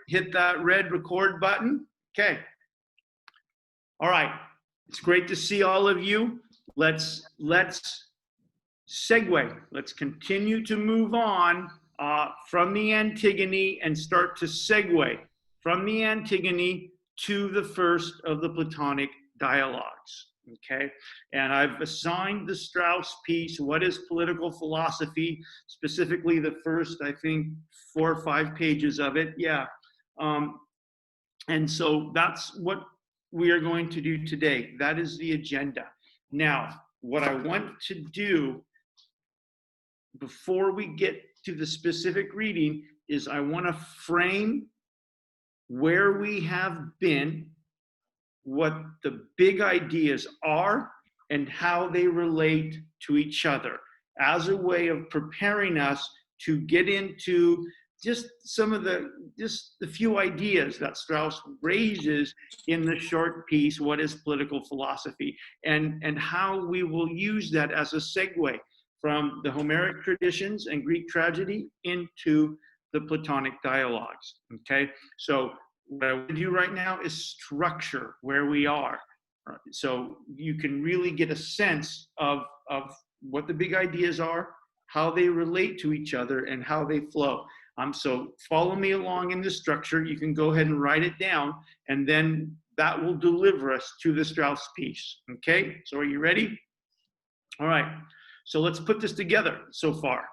hit that red record button. Okay. All right. It's great to see all of you. Let's segue. Let's continue to move on from the Antigone and start to segue from the Antigone to the first of the Platonic dialogues. Okay, and I've assigned the Strauss piece, what is political philosophy, specifically the first, I think, 4 or 5 pages of it. Yeah. And so that's what we are going to do today. That is the agenda. Now, what I want to do before we get to the specific reading is I want to frame where we have been, what the big ideas are, and how they relate to each other as a way of preparing us to get into just some of the few ideas that Strauss raises in the short piece, What is Political Philosophy, and how we will use that as a segue from the Homeric traditions and Greek tragedy into the Platonic dialogues. Okay, so what I want to do right now is structure where we are, so you can really get a sense of what the big ideas are, how they relate to each other, and how they flow. So follow me along in this structure. You can go ahead and write it down, and then that will deliver us to the Strauss piece. Okay, so are you ready? All right, so let's put this together so far.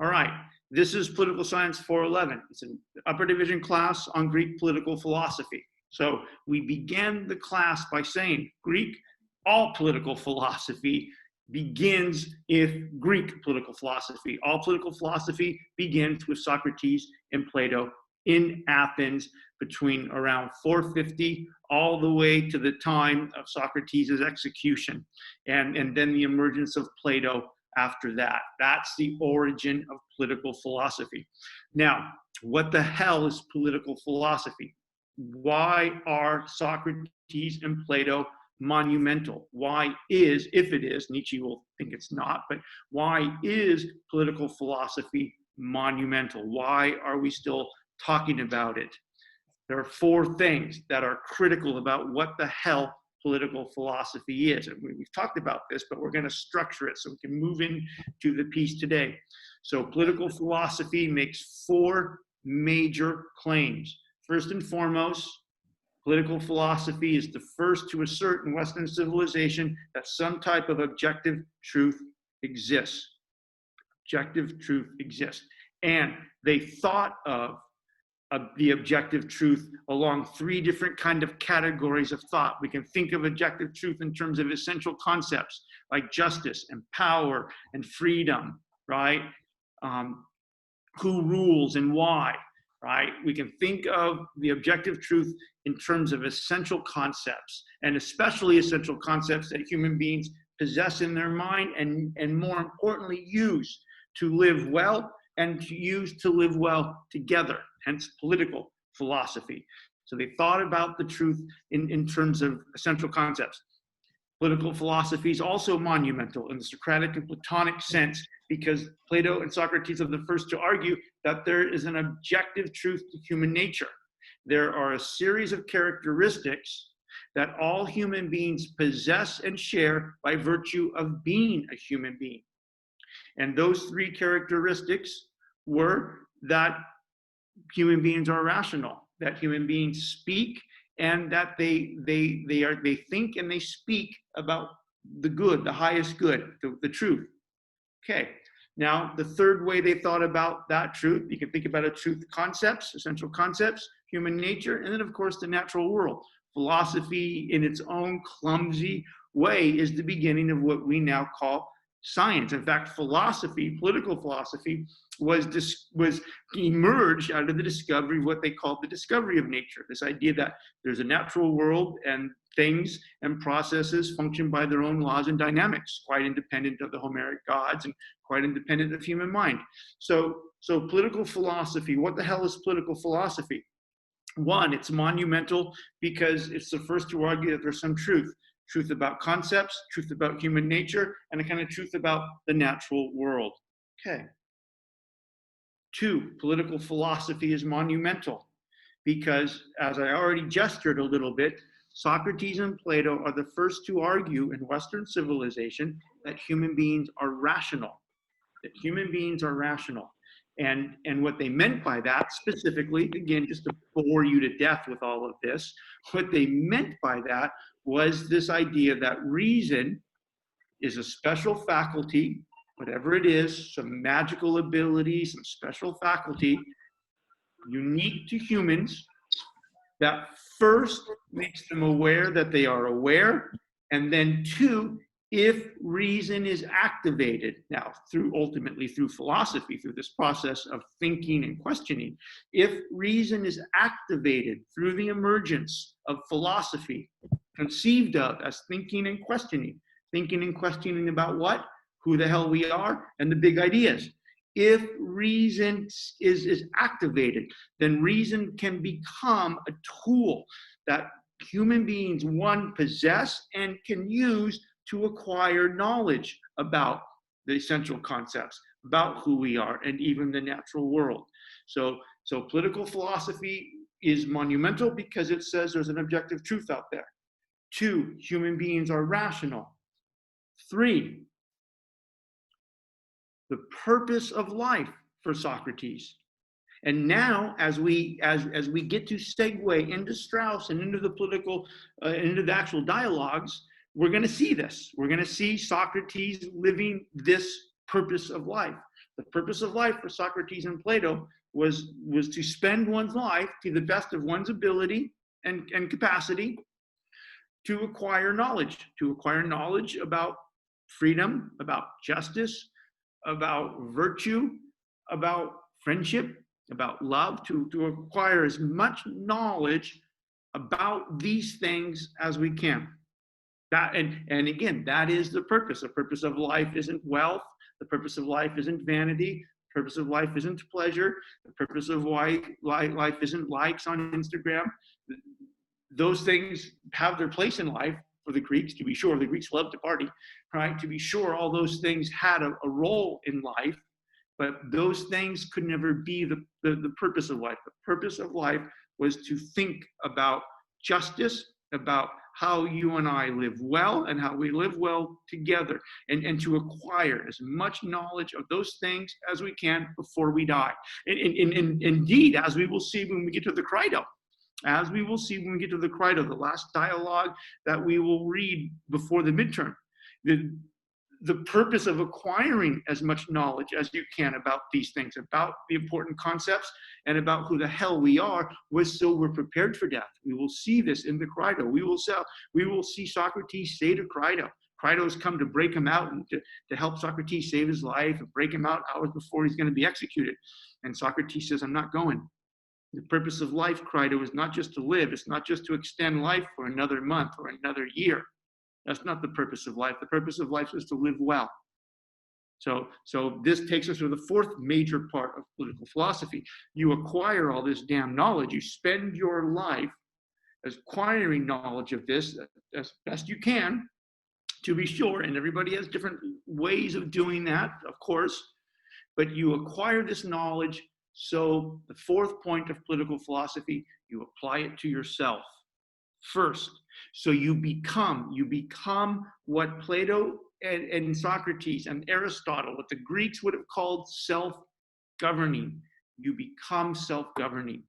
All right, this is Political Science 411. It's an upper division class on Greek political philosophy. So we began the class by saying Greek, all political philosophy begins with Greek political philosophy. All political philosophy begins with Socrates and Plato in Athens between around 450 all the way to the time of Socrates' execution, and then the emergence of Plato after that. That's the origin of political philosophy. Now, what the hell is political philosophy? Why are Socrates and Plato monumental? Why is, if it is, Nietzsche will think it's not, but why is political philosophy monumental? Why are we still talking about it? There are 4 things that are critical about what the hell political philosophy is. And we've talked about this, but we're going to structure it so we can move into the piece today. So political philosophy makes 4 major claims. First and foremost, political philosophy is the first to assert in Western civilization that some type of objective truth exists. Objective truth exists. And they thought of the objective truth along 3 different kind of categories of thought. We can think of objective truth in terms of essential concepts like justice and power and freedom, right? Who rules and why, right? We can think of the objective truth in terms of essential concepts, and especially essential concepts that human beings possess in their mind and more importantly, use to live well and to use to live well together, hence political philosophy. So they thought about the truth in terms of essential concepts. Political philosophy is also monumental in the Socratic and Platonic sense because Plato and Socrates are the first to argue that there is an objective truth to human nature. There are a series of characteristics that all human beings possess and share by virtue of being a human being. And those 3 characteristics were that human beings are rational, that human beings speak, and that they think and they speak about the good, the highest good, the truth. Okay. Now, the third way they thought about that truth, you can think about a truth concepts, essential concepts, human nature, and then of course the natural world. Philosophy in its own clumsy way is the beginning of what we now call science. In fact, philosophy, political philosophy, was emerged out of the discovery of what they called the discovery of nature. This idea that there's a natural world and things and processes function by their own laws and dynamics, quite independent of the Homeric gods and quite independent of human mind. So political philosophy, what the hell is political philosophy? One, it's monumental because it's the first to argue that there's some truth. Truth about concepts, truth about human nature, and a kind of truth about the natural world. Okay. 2, political philosophy is monumental because, as I already gestured a little bit, Socrates and Plato are the first to argue in Western civilization that human beings are rational, that human beings are rational. And what they meant by that, specifically, again, just to bore you to death with all of this, what they meant by that was this idea that reason is a special faculty, whatever it is, some magical ability, some special faculty, unique to humans, that first makes them aware that they are aware, and then two, if reason is activated, now ultimately through philosophy, through this process of thinking and questioning, if reason is activated through the emergence of philosophy, conceived of as thinking and questioning about what? Who the hell we are and the big ideas. If reason is activated, then reason can become a tool that human beings, one, possess and can use to acquire knowledge about the essential concepts, about who we are, and even the natural world. So political philosophy is monumental because it says there's an objective truth out there. Two, human beings are rational. Three, the purpose of life for Socrates. And now, as we get to segue into Strauss and into the political, into the actual dialogues, we're going to see this. We're going to see Socrates living this purpose of life. The purpose of life for Socrates and Plato was to spend one's life to the best of one's ability and capacity to acquire knowledge about freedom, about justice, about virtue, about friendship, about love, to acquire as much knowledge about these things as we can. That, and again, that is the purpose. The purpose of life isn't wealth. The purpose of life isn't vanity. The purpose of life isn't pleasure. The purpose of life isn't likes on Instagram. Those things have their place in life for the Greeks, to be sure. The Greeks loved to party, right? To be sure, all those things had a role in life, but those things could never be the purpose of life. The purpose of life was to think about justice, about how you and I live well and how we live well together, and to acquire as much knowledge of those things as we can before we die. And indeed, as we will see when we get to the Crito, the last dialogue that we will read before the midterm, the purpose of acquiring as much knowledge as you can about these things, about the important concepts, and about who the hell we are, was so we're prepared for death. We will see this in the Crito. We will see Socrates say to Crito, Crito's come to break him out and to help Socrates save his life and break him out hours before he's going to be executed. And Socrates says, I'm not going. The purpose of life, Crito, is not just to live. It's not just to extend life for another month or another year. That's not the purpose of life. The purpose of life is to live well. So this takes us to the fourth major part of political philosophy. You acquire all this damn knowledge. You spend your life acquiring knowledge of this as best you can, to be sure. And everybody has different ways of doing that, of course. But you acquire this knowledge. So the fourth point of political philosophy, you apply it to yourself first. So you become what Plato and Socrates and Aristotle, what the Greeks would have called self-governing. You become self-governing,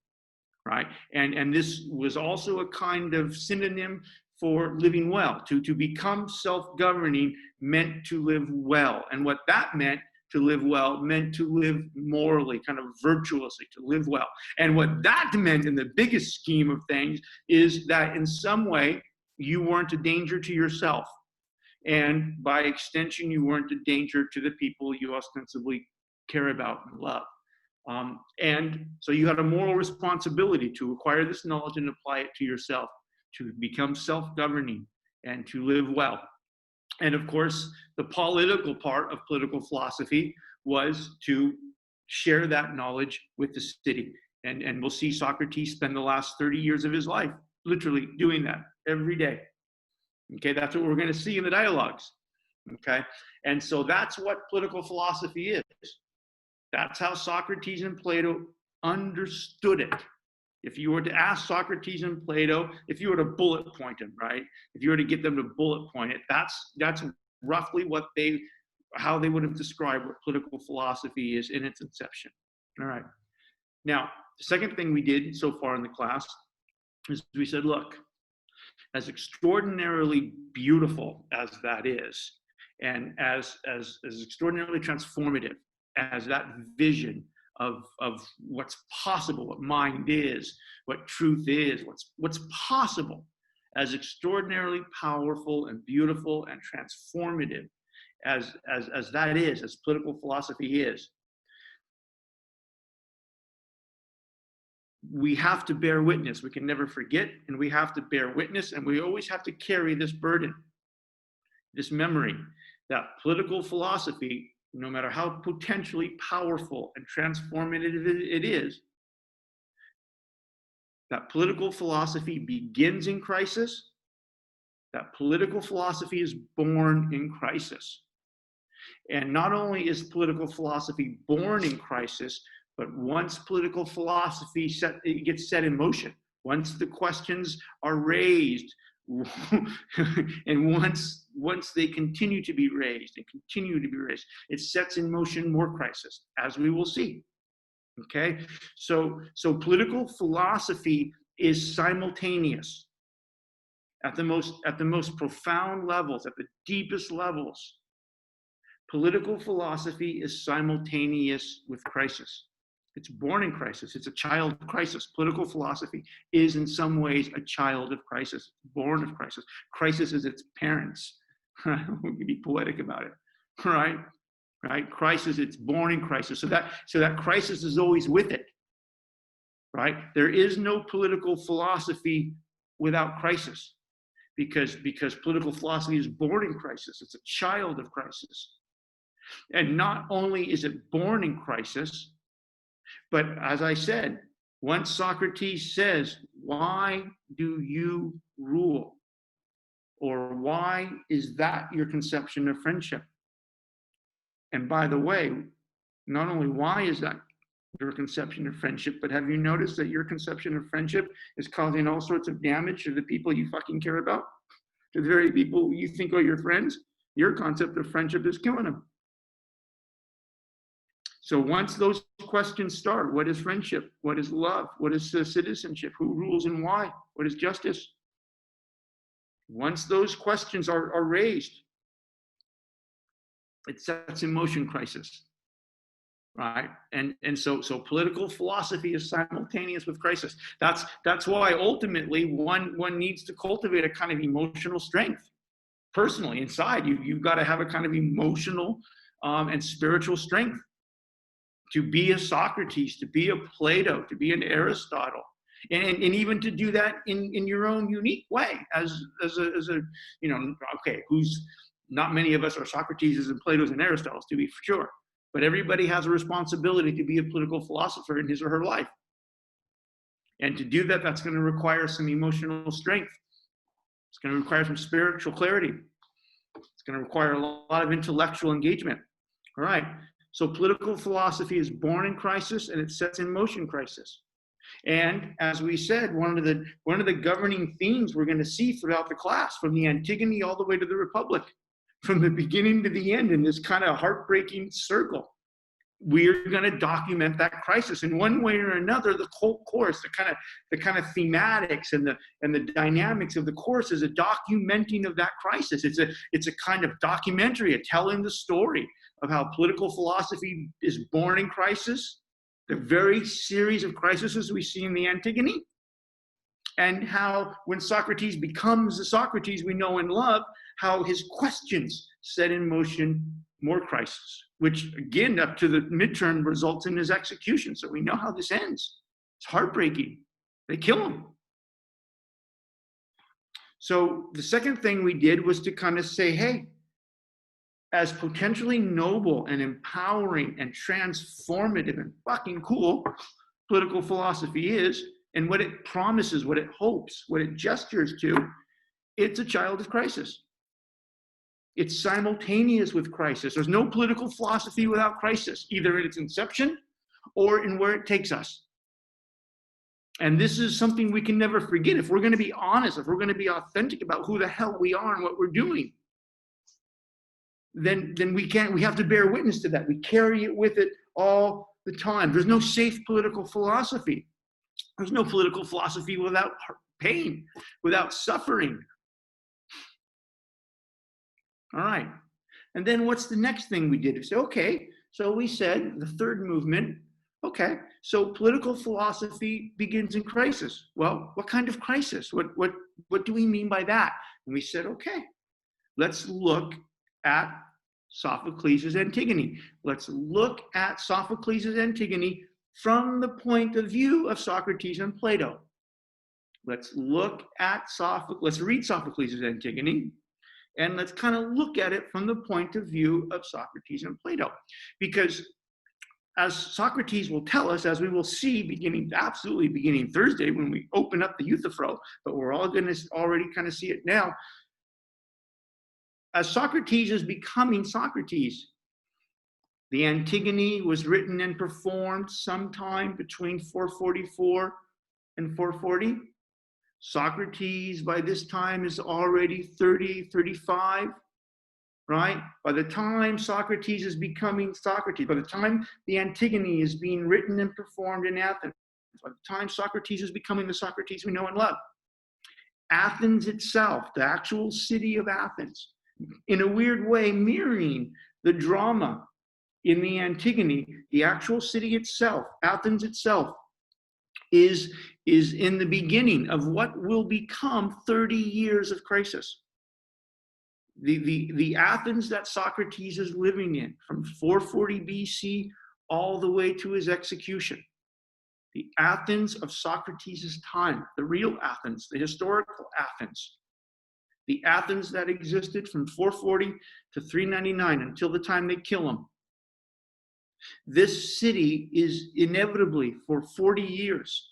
right? And this was also a kind of synonym for living well. To become self-governing meant to live well. And what that meant, to live well, meant to live morally, kind of virtuously, to live well. And what that meant in the biggest scheme of things is that in some way you weren't a danger to yourself. And by extension, you weren't a danger to the people you ostensibly care about and love. And so you had a moral responsibility to acquire this knowledge and apply it to yourself, to become self-governing and to live well. And of course, the political part of political philosophy was to share that knowledge with the city. And we'll see Socrates spend the last 30 years of his life literally doing that every day. Okay, that's what we're going to see in the dialogues. Okay, and so that's what political philosophy is. That's how Socrates and Plato understood it. If you were to ask Socrates and Plato, if you were to bullet point them, right? If you were to get them to bullet point it, that's roughly how they would have described what political philosophy is in its inception. All right. Now, the second thing we did so far in the class is we said, look, as extraordinarily beautiful as that is, and as extraordinarily transformative as that vision of what's possible, what mind is, what truth is, what's possible, as extraordinarily powerful and beautiful and transformative as that is, as political philosophy is, we have to bear witness. We can never forget, and we have to bear witness, and we always have to carry this burden, this memory, that political philosophy, no matter how potentially powerful and transformative it is, that political philosophy begins in crisis, that political philosophy is born in crisis. And not only is political philosophy born in crisis, but once political philosophy gets set in motion, once the questions are raised, and once they continue to be raised, it sets in motion more crisis, as we will see. Okay, so political philosophy is simultaneous at the most profound levels, at the deepest levels. Political philosophy is simultaneous with crisis. It's born in crisis. It's a child of crisis. Political philosophy is in some ways a child of crisis, born of crisis. Crisis is its parents. We can be poetic about it, right? Right? Crisis, it's born in crisis. So that crisis is always with it, right? There is no political philosophy without crisis, because political philosophy is born in crisis. It's a child of crisis. And not only is it born in crisis, but as I said, once Socrates says, "Why do you rule?" or "Why is that your conception of friendship?" And by the way, not only why is that your conception of friendship, but have you noticed that your conception of friendship is causing all sorts of damage to the people you fucking care about? To the very people you think are your friends? Your concept of friendship is killing them. So once those questions start, what is friendship? What is love? What is citizenship? Who rules and why? What is justice? Once those questions are raised, it sets in motion crisis, right? And so political philosophy is simultaneous with crisis. That's why ultimately one needs to cultivate a kind of emotional strength personally inside. You've got to have a kind of emotional and spiritual strength to be a Socrates, to be a Plato, to be an Aristotle, and even to do that in your own unique way as a okay, who's not many of us are Socrates and Plato's and Aristotle's, to be sure, but everybody has a responsibility to be a political philosopher in his or her life. And to do that, that's going to require some emotional strength. It's going to require some spiritual clarity. It's going to require a lot of intellectual engagement. All right. So political philosophy is born in crisis, and it sets in motion crisis. And as we said, one of the governing themes we're going to see throughout the class, from the Antigone all the way to the Republic, from the beginning to the end, in this kind of heartbreaking circle, we're going to document that crisis in one way or another. The whole course, the kind of thematics and the dynamics of the course is a documenting of that crisis. It's a kind of documentary, a telling the story of how political philosophy is born in crisis, the very series of crises we see in the Antigone, and how when Socrates becomes the Socrates we know and love, how his questions set in motion more crisis, which again, up to the midterm, results in his execution. So we know how this ends. It's heartbreaking. They kill him. So the second thing we did was to kind of say, hey, as potentially noble and empowering and transformative and fucking cool political philosophy is, and what it promises, what it hopes, what it gestures to, it's a child of crisis. It's simultaneous with crisis. There's no political philosophy without crisis, either in its inception or in where it takes us. And this is something we can never forget. If we're going to be honest, if we're going to be authentic about who the hell we are and what we're doing, then we have to bear witness to that. We carry it with it all the time. There's no safe political philosophy. There's no political philosophy without pain, without suffering. All right. And then what's the next thing we did? We said, okay, so we said the third movement, okay, so political philosophy begins in crisis. Well, what kind of crisis? What do we mean by that? And we said, okay, let's look at Sophocles' Antigone. Let's look at Sophocles' Antigone from the point of view of Socrates and Plato. Let's read Sophocles' Antigone, and let's kind of look at it from the point of view of Socrates and Plato. Because as Socrates will tell us, as we will see absolutely beginning Thursday when we open up the Euthyphro, but we're all going to already kind of see it now, as Socrates is becoming Socrates, the Antigone was written and performed sometime between 444 and 440. Socrates by this time is already 30, 35, right? By the time Socrates is becoming Socrates, by the time the Antigone is being written and performed in Athens, by the time Socrates is becoming the Socrates we know and love, Athens itself, the actual city of Athens, in a weird way mirroring the drama in the Antigone, the actual city itself, Athens itself, is in the beginning of what will become 30 years of crisis. The Athens that Socrates is living in from 440 BC all the way to his execution. The Athens of Socrates' time, the real Athens, the historical Athens. The Athens that existed from 440 to 399 until the time they kill him. This city is inevitably for 40 years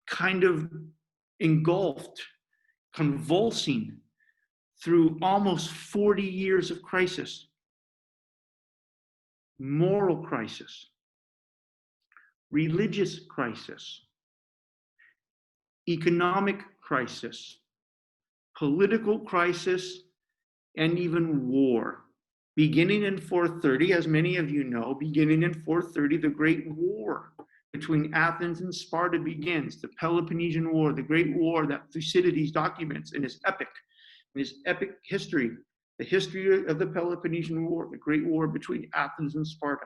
kind of engulfed, convulsing through almost 40 years of crisis. Moral crisis, religious crisis, economic crisis, political crisis, and even war. Beginning in 430, as many of you know, beginning in 430, the Great War between Athens and Sparta begins, the Peloponnesian War, the Great War that Thucydides documents in his epic history, the history of the Peloponnesian War, the Great War between Athens and Sparta.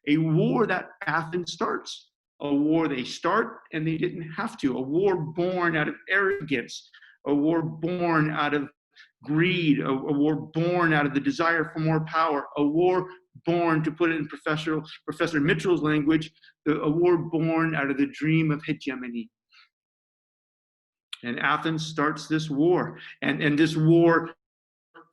A war that Athens starts, a war they start and they didn't have to, a war born out of arrogance, a war born out of greed, a war born out of the desire for more power, a war born, to put it in Professor Mitchell's language, a war born out of the dream of hegemony. And Athens starts this war, and this war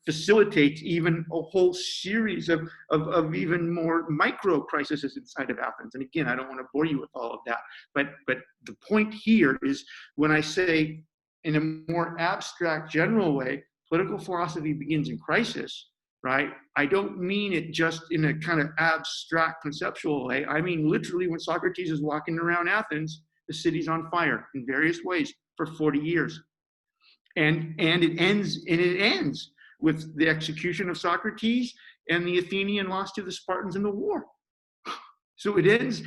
facilitates even a whole series of even more micro crises inside of Athens. And again, I don't want to bore you with all of that, but the point here is when I say in a more abstract, general way, political philosophy begins in crisis, right? I don't mean it just in a kind of abstract, conceptual way. I mean literally when Socrates is walking around Athens, the city's on fire in various ways for 40 years. And it ends with the execution of Socrates and the Athenian loss to the Spartans in the war. So it ends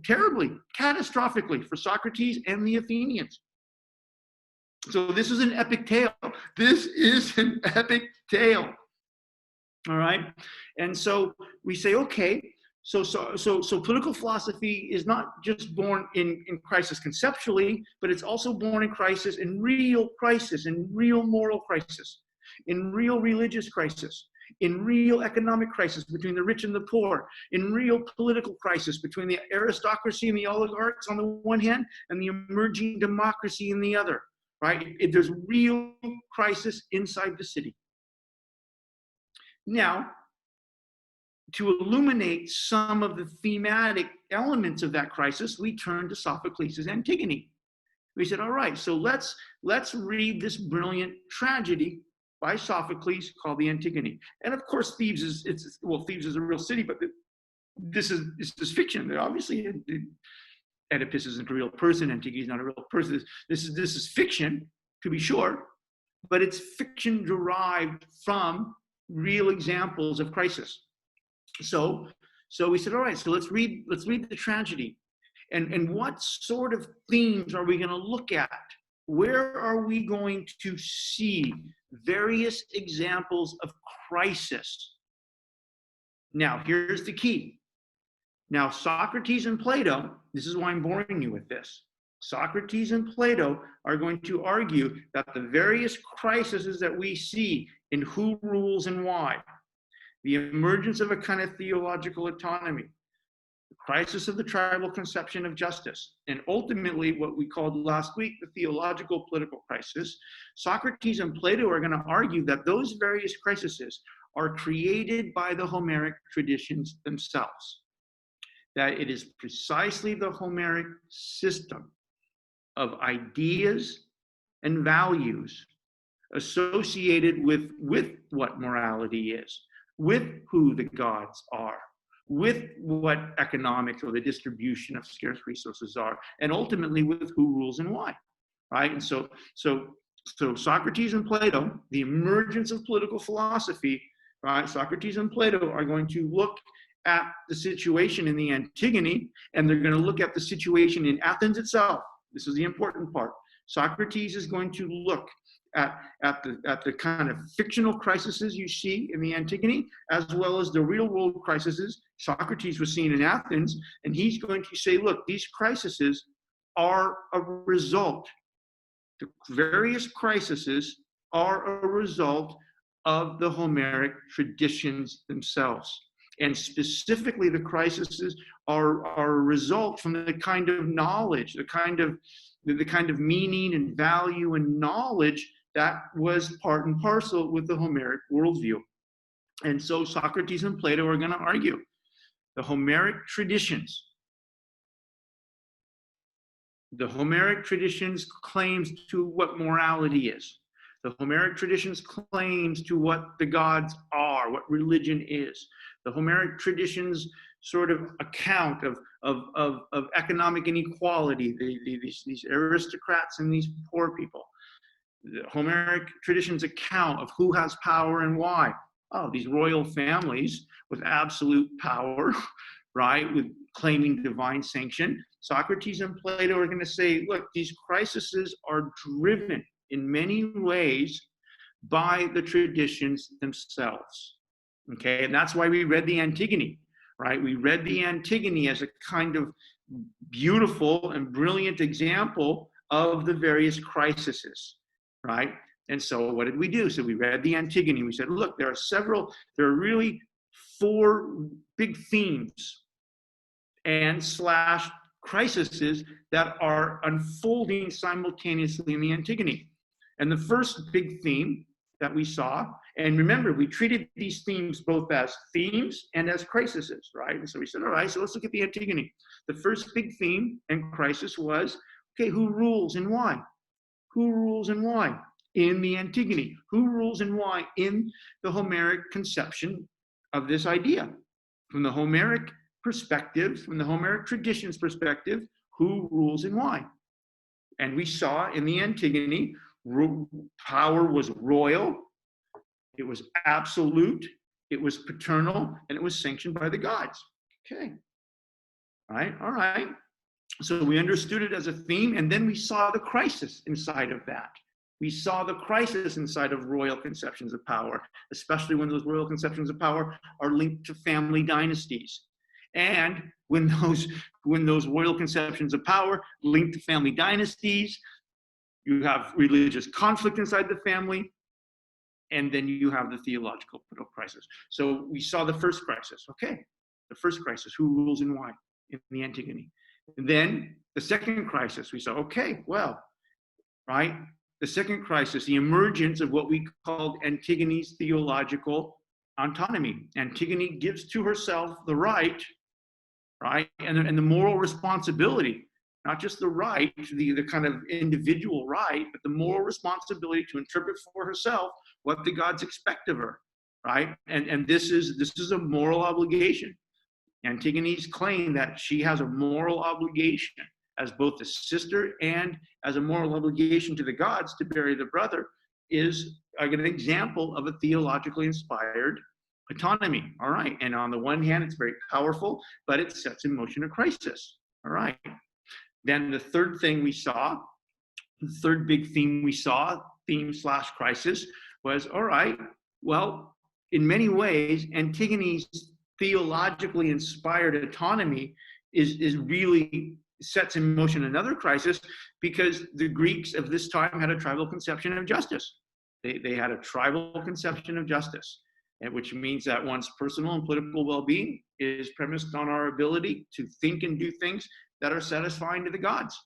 terribly, catastrophically for Socrates and the Athenians. So this is an epic tale. This is an epic tale. All right. And so we say, okay, so political philosophy is not just born in crisis conceptually, but it's also born in crisis, in real moral crisis, in real religious crisis, in real economic crisis between the rich and the poor, in real political crisis between the aristocracy and the oligarchs on the one hand, and the emerging democracy in the other. Right? There's real crisis inside the city. Now, to illuminate some of the thematic elements of that crisis, we turn to Sophocles' Antigone. We said, all right, so let's read this brilliant tragedy by Sophocles called the Antigone. And of course, Thebes is a real city, but this is fiction. Obviously, Oedipus isn't a real person. Antigone is not a real person. This is fiction, to be sure, but it's fiction derived from real examples of crisis. So we said, all right, so let's read the tragedy. And what sort of themes are we going to look at? Where are we going to see various examples of crisis? Now, here's the key. Now, Socrates and Plato, this is why I'm boring you with this. Socrates and Plato are going to argue that the various crises that we see in who rules and why, the emergence of a kind of theological autonomy, the crisis of the tribal conception of justice, and ultimately what we called last week the theological political crisis, Socrates and Plato are going to argue that those various crises are created by the Homeric traditions themselves. That it is precisely the Homeric system of ideas and values associated with what morality is, with who the gods are, with what economics or the distribution of scarce resources are, and ultimately with who rules and why, right? And so Socrates and Plato, the emergence of political philosophy, right? Socrates and Plato are going to look at the situation in the Antigone, and they're going to look at the situation in Athens itself. This is the important part. Socrates is going to look at the kind of fictional crises you see in the Antigone, as well as the real world crises Socrates was seeing in Athens, and he's going to say, look, these crises are a result. The various crises are a result of the Homeric traditions themselves. And specifically, the crises are a result from the kind of knowledge, the kind of meaning and value and knowledge that was part and parcel with the Homeric worldview. And so Socrates and Plato are going to argue the Homeric traditions. The Homeric traditions claims to what morality is. The Homeric traditions claims to what the gods are, what religion is. The Homeric traditions sort of account of economic inequality, these aristocrats and these poor people. The Homeric traditions account of who has power and why. Oh, these royal families with absolute power, right, with claiming divine sanction. Socrates and Plato are going to say, look, these crises are driven in many ways by the traditions themselves. Okay, and that's why we read the Antigone, right? We read the Antigone as a kind of beautiful and brilliant example of the various crises, right? And so what did we do? So we read the Antigone. We said, look, there are really 4 big themes and / crises that are unfolding simultaneously in the Antigone. And the first big theme that we saw, and remember, we treated these themes both as themes and as crises, right? And so we said, all right, so let's look at the Antigone. The first big theme and crisis was, okay, who rules and why? Who rules and why in the Antigone? Who rules and why in the Homeric conception of this idea? From the Homeric perspective, from the Homeric traditions perspective, who rules and why? And we saw in the Antigone, power was royal, it was absolute, it was paternal, and it was sanctioned by the gods. Okay. All right. So we understood it as a theme, and then we saw the crisis inside of that. We saw the crisis inside of royal conceptions of power, especially when those royal conceptions of power are linked to family dynasties. And when those royal conceptions of power linked to family dynasties, you have religious conflict inside the family, and then you have the theological crisis. So we saw the first crisis. Okay, the first crisis, who rules and why in the Antigone. And then the second crisis, we saw, okay, well, right? The second crisis, the emergence of what we called Antigone's theological autonomy. Antigone gives to herself the right, and the moral responsibility, not just the right, the kind of individual right, but the moral responsibility to interpret for herself what the gods expect of her, right? And this is a moral obligation. Antigone's claim that she has a moral obligation as both a sister and as a moral obligation to the gods to bury the brother is an example of a theologically inspired autonomy. All right. And on the one hand, it's very powerful, but it sets in motion a crisis. All right. Then the third thing we saw, the third big theme we saw, theme/crisis, was, all right, well, in many ways, Antigone's theologically inspired autonomy is really sets in motion another crisis, because the Greeks of this time had a tribal conception of justice. They had a tribal conception of justice, which means that one's personal and political well-being is premised on our ability to think and do things that are satisfying to the gods.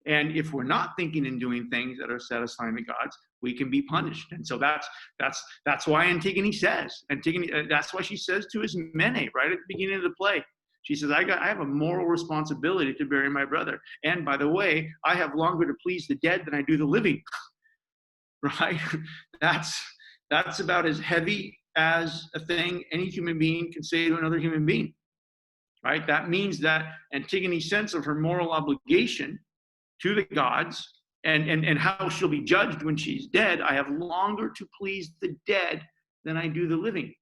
And if we're not thinking and doing things that are satisfying the gods, we can be punished. And so that's why Antigone says, that's why she says to Ismene right at the beginning of the play, she says, I have a moral responsibility to bury my brother. And by the way, I have longer to please the dead than I do the living. Right? That's about as heavy as a thing any human being can say to another human being. Right? That means that Antigone's sense of her moral obligation to the gods and how she'll be judged when she's dead, I have longer to please the dead than I do the living.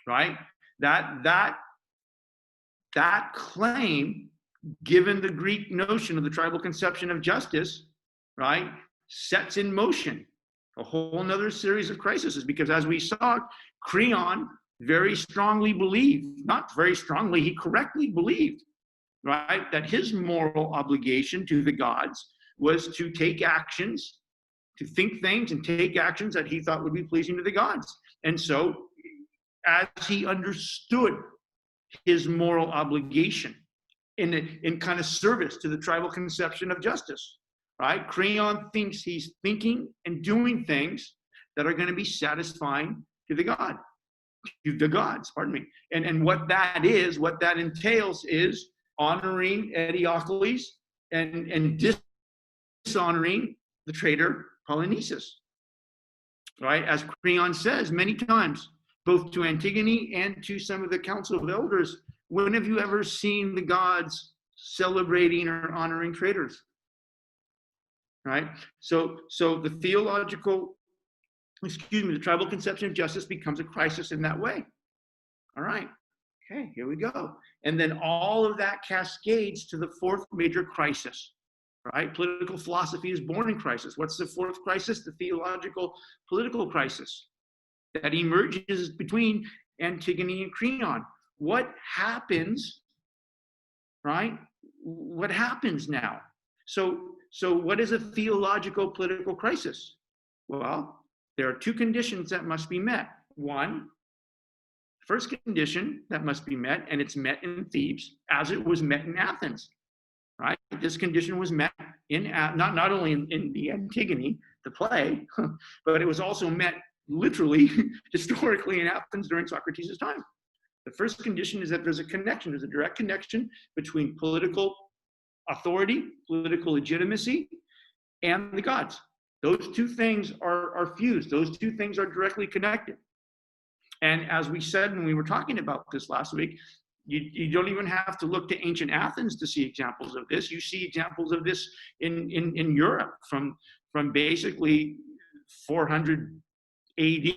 Right? That claim, given the Greek notion of the tribal conception of justice, right, sets in motion a whole nother series of crises, because as we saw, Creon very strongly believed, not very strongly, he correctly believed, right, that his moral obligation to the gods was to take actions, to think things and take actions that he thought would be pleasing to the gods. And so, as he understood his moral obligation in kind of service to the tribal conception of justice, right? Creon thinks he's thinking and doing things that are going to be satisfying to the gods, pardon me. And what that is, what that entails is honoring Eteocles and dishonoring the traitor Polynices, right? As Creon says many times, both to Antigone and to some of the council of elders, when have you ever seen the gods celebrating or honoring traitors? Right? So the the tribal conception of justice becomes a crisis in that way. All right. Okay, here we go. And then all of that cascades to the fourth major crisis, right? Political philosophy is born in crisis. What's the fourth crisis? The theological political crisis that emerges between Antigone and Creon. What happens, right? What happens now? So what is a theological political crisis? Well, there are two conditions that must be met. One, first condition that must be met, and it's met in Thebes as it was met in Athens, right? This condition was met in not only in the Antigone, the play, but it was also met literally, historically in Athens during Socrates' time. The first condition is that there's a connection, there's a direct connection between political authority, political legitimacy, and the gods. Those two things are fused. Those two things are directly connected. And as we said when we were talking about this last week, you don't even have to look to ancient Athens to see examples of this. You see examples of this in Europe from basically 400 AD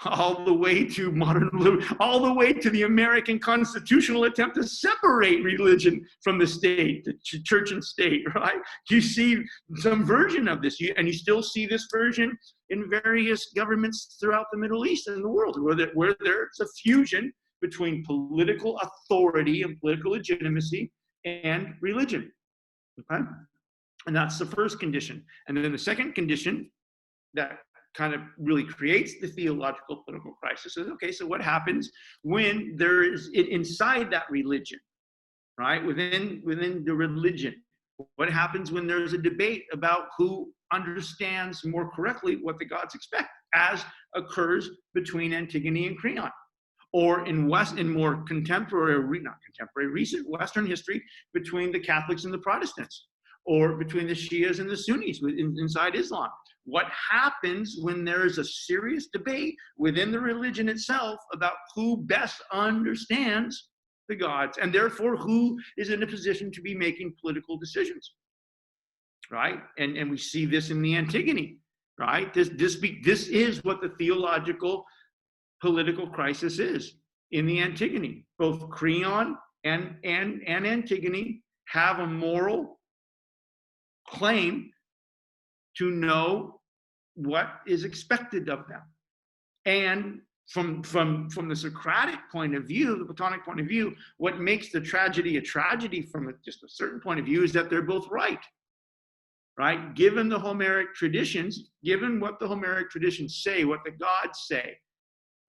all the way to all the way to the American constitutional attempt to separate religion from the state, the church and state, right? You see some version of this, and you still see this version in various governments throughout the Middle East and the world, where there's a fusion between political authority and political legitimacy and religion, okay? And that's the first condition. And then the second condition that kind of really creates the theological political crisis is, okay, so what happens when there is inside that religion, right? Within the religion, what happens when there's a debate about who understands more correctly what the gods expect, as occurs between Antigone and Creon, or in more recent Western history between the Catholics and the Protestants, or between the Shias and the Sunnis inside Islam. What happens when there is a serious debate within the religion itself about who best understands the gods, and therefore who is in a position to be making political decisions, right? And we see this in the Antigone, right? This is what the theological political crisis is in the Antigone. Both Creon and Antigone have a moral claim to know what is expected of them. And from the Socratic point of view, the Platonic point of view, what makes the tragedy a tragedy from just a certain point of view is that they're both right. Right? Given the Homeric traditions, given what the Homeric traditions say, what the gods say,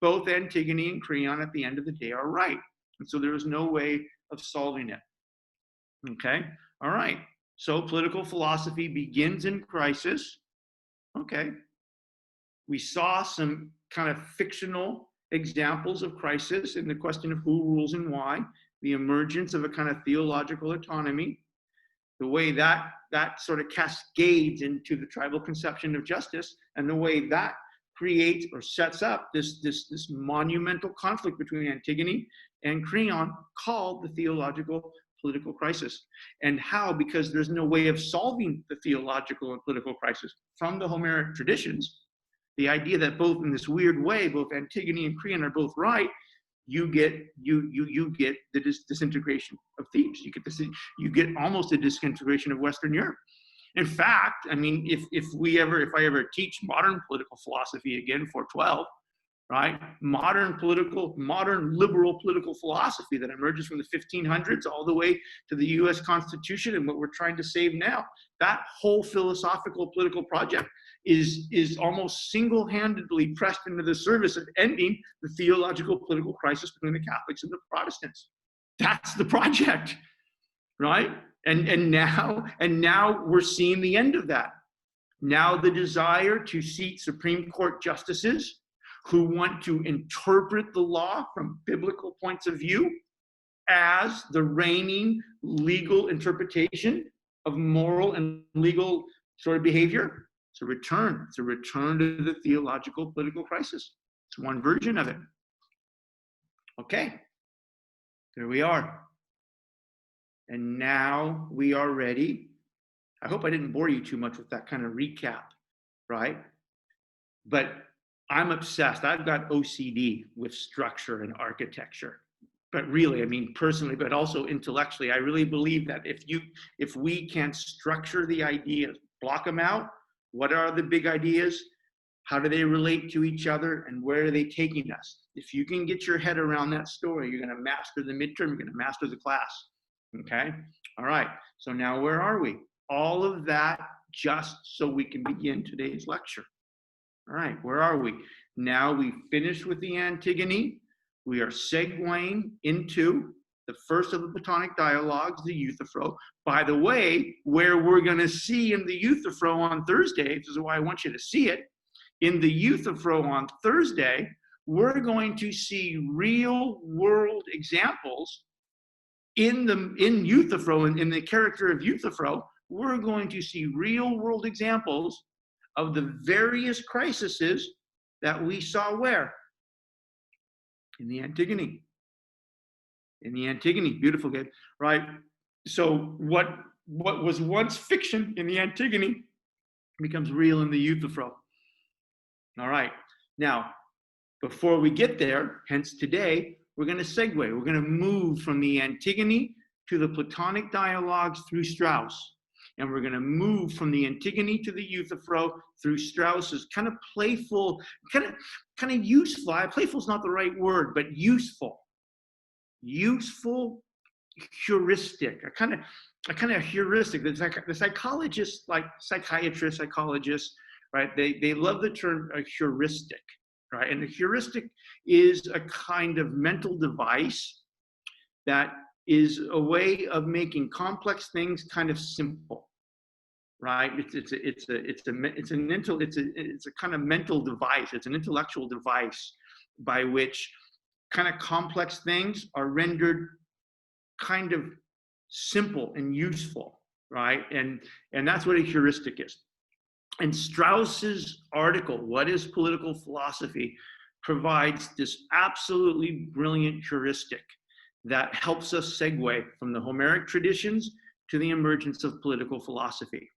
both Antigone and Creon at the end of the day are right. And so there is no way of solving it. Okay? All right. So political philosophy begins in crisis. Okay. We saw some kind of fictional examples of crisis in the question of who rules and why, the emergence of a kind of theological autonomy, the way that sort of cascades into the tribal conception of justice, and the way that creates or sets up this monumental conflict between Antigone and Creon called the theological political crisis. And how? Because there's no way of solving the theological and political crisis from the Homeric traditions. The idea that both in this weird way, both Antigone and Creon are both right, you get the disintegration of Thebes. You get almost a disintegration of Western Europe. In fact, I mean, if I ever teach modern political philosophy again, 412, right? Modern liberal political philosophy that emerges from the 1500s all the way to the U.S. Constitution and what we're trying to save now. That whole philosophical political project is almost single-handedly pressed into the service of ending the theological political crisis between the Catholics and the Protestants. That's the project, right? And now we're seeing the end of that. Now the desire to seat Supreme Court justices who want to interpret the law from biblical points of view as the reigning legal interpretation of moral and legal sort of behavior. It's a return to the theological political crisis. It's one version of it. Okay, there we are. And now we are ready. I hope I didn't bore you too much with that kind of recap, right? But I'm obsessed. I've got OCD with structure and architecture. But really, I mean, personally, but also intellectually, I really believe that if we can structure the ideas, block them out, what are the big ideas? How do they relate to each other? And where are they taking us? If you can get your head around that story, you're going to master the midterm, you're going to master the class. Okay? All right. So now where are we? All of that just so we can begin today's lecture. All right, where are we? Now we finished with the Antigone. We are segueing into the first of the Platonic dialogues, the Euthyphro. By the way, where we're going to see in the Euthyphro on Thursday, this is why I want you to see it, in the Euthyphro on Thursday, we're going to see real world examples in Euthyphro, in the character of Euthyphro. We're going to see real world examples of the various crises that we saw where? In the Antigone. In the Antigone, beautiful game, right? So what was once fiction in the Antigone becomes real in the Euthyphro. All right, now, before we get there, hence today, we're going to segue. We're going to move from the Antigone to the Platonic dialogues through Strauss. And we're going to move from the Antigone to the Euthyphro through Strauss's kind of playful, kind of useful. Playful is not the right word, but useful heuristic. A kind of heuristic. The psychologists, like psychiatrists, psychologists, right? They love the term heuristic, right? And the heuristic is a kind of mental device that is a way of making complex things kind of simple, right? It's a kind of mental device. It's an intellectual device by which kind of complex things are rendered kind of simple and useful, right? And that's what a heuristic is. And Strauss's article, What is Political Philosophy, provides this absolutely brilliant heuristic that helps us segue from the Homeric traditions to the emergence of political philosophy,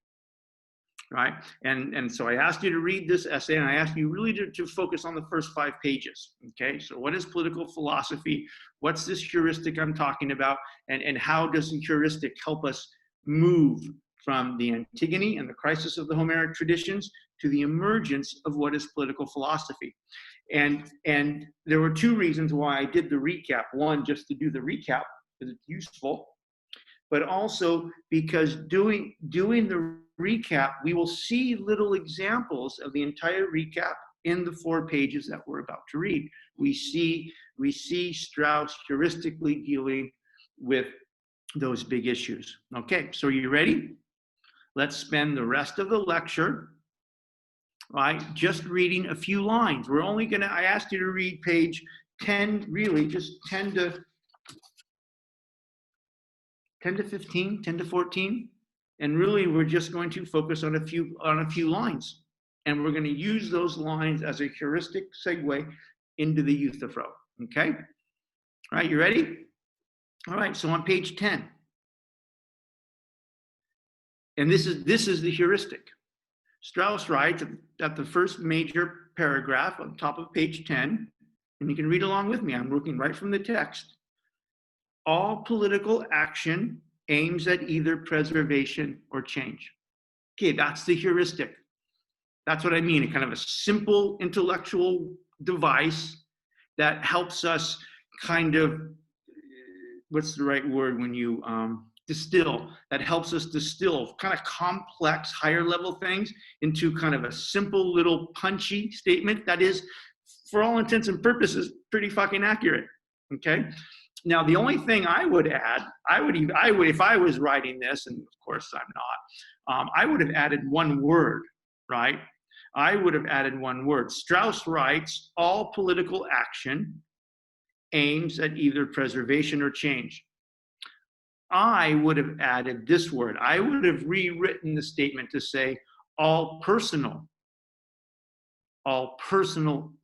right? And so I asked you to read this essay, and I asked you really to focus on the first 5 pages, okay? So what is political philosophy? What's this heuristic I'm talking about? And how does the heuristic help us move from the Antigone and the crisis of the Homeric traditions to the emergence of what is political philosophy? And there were 2 reasons why I did the recap. One, just to do the recap, because it's useful, but also because doing the recap, we will see little examples of the entire recap in the 4 pages that we're about to read. We see Strauss heuristically dealing with those big issues. Okay, so are you ready? Let's spend the rest of the lecture, right, just reading a few lines. We're only gonna, I asked you to read page 10, really just 10 to 15, 10 to 14. And really, we're just going to focus on a few lines. And we're going to use those lines as a heuristic segue into the Euthyphro. Okay? All right, you ready? All right, so on page 10. And this is the heuristic. Strauss writes at the first major paragraph on top of page 10, and you can read along with me. I'm working right from the text. All political action aims at either preservation or change. Okay, that's the heuristic. That's what I mean, a kind of a simple intellectual device that helps us kind of, what's the right word when you distill, that helps us distill kind of complex, higher level things into kind of a simple little punchy statement that is, for all intents and purposes, pretty fucking accurate, okay? Now, the only thing I would add, I would, if I was writing this, and of course I'm not, I would have added one word, right? I would have added one word. Strauss writes, all political action aims at either preservation or change. I would have added this word. I would have rewritten the statement to say, all personal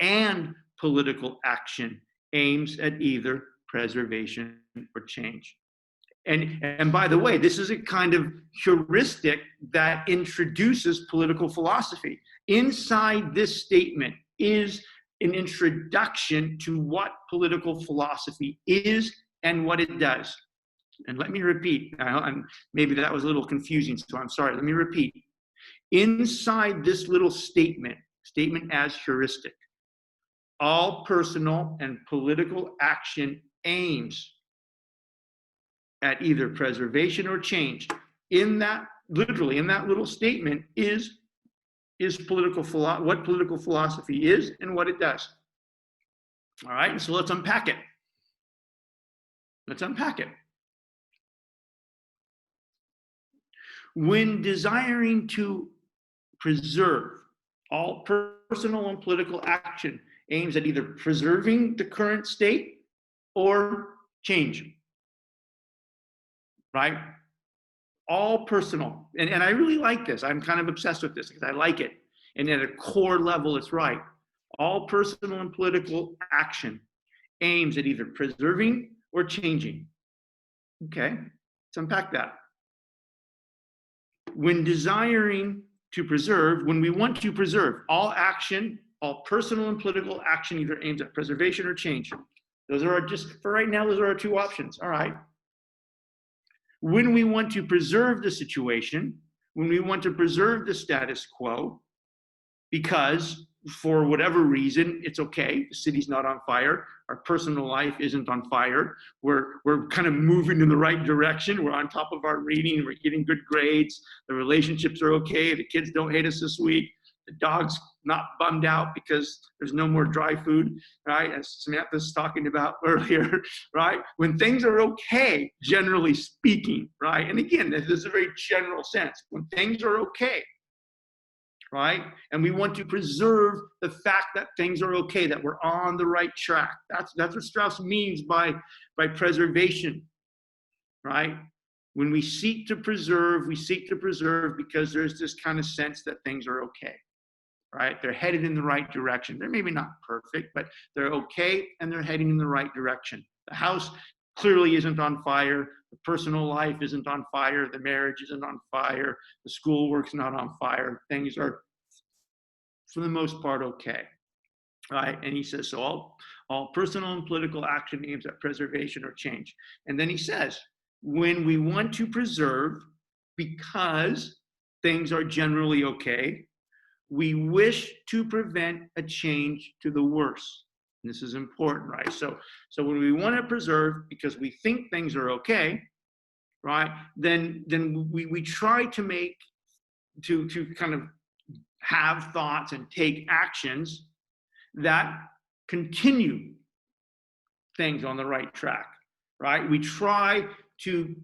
and political action aims at either preservation or change. And by the way, this is a kind of heuristic that introduces political philosophy. Inside this statement is an introduction to what political philosophy is and what it does. And let me repeat, and maybe that was a little confusing, so I'm sorry. Let me repeat. Inside this little statement as heuristic, all personal and political action aims at either preservation or change. In that, literally, in that little statement is what political philosophy is and what it does. All right, so let's unpack it. Let's unpack it. When desiring to preserve, all personal and political action aims at either preserving the current state or change. Right? All personal. And I really like this. I'm kind of obsessed with this because I like it. And at a core level, it's right. All personal and political action aims at either preserving or changing. Okay, let's unpack that. When desiring to preserve, when we want to preserve, all action, all personal and political action either aims at preservation or change. Those are just, for right now, those are our 2 options. All right. When we want to preserve the situation, when we want to preserve the status quo, because for whatever reason, it's okay, the city's not on fire, our personal life isn't on fire, we're kind of moving in the right direction, we're on top of our reading, we're getting good grades, the relationships are okay, the kids don't hate us this week, the dog's not bummed out because there's no more dry food, right? As Samantha was talking about earlier, right? When things are okay, generally speaking, right? And again, this is a very general sense. When things are okay, right? And we want to preserve the fact that things are okay, that we're on the right track. That's what Strauss means by preservation, right? When we seek to preserve, we seek to preserve because there's this kind of sense that things are okay, right? They're headed in the right direction. They're maybe not perfect, but they're okay and they're heading in the right direction. The house clearly isn't on fire. The personal life isn't on fire. The marriage isn't on fire. The schoolwork's not on fire. Things are, for the most part, okay. Right? And he says, so all personal and political action aims at preservation or change. And then he says, when we want to preserve because things are generally okay, we wish to prevent a change to the worse. And this is important, right? So when we want to preserve because we think things are okay, right, then we try to make, to kind of have thoughts and take actions that continue things on the right track, right? We try to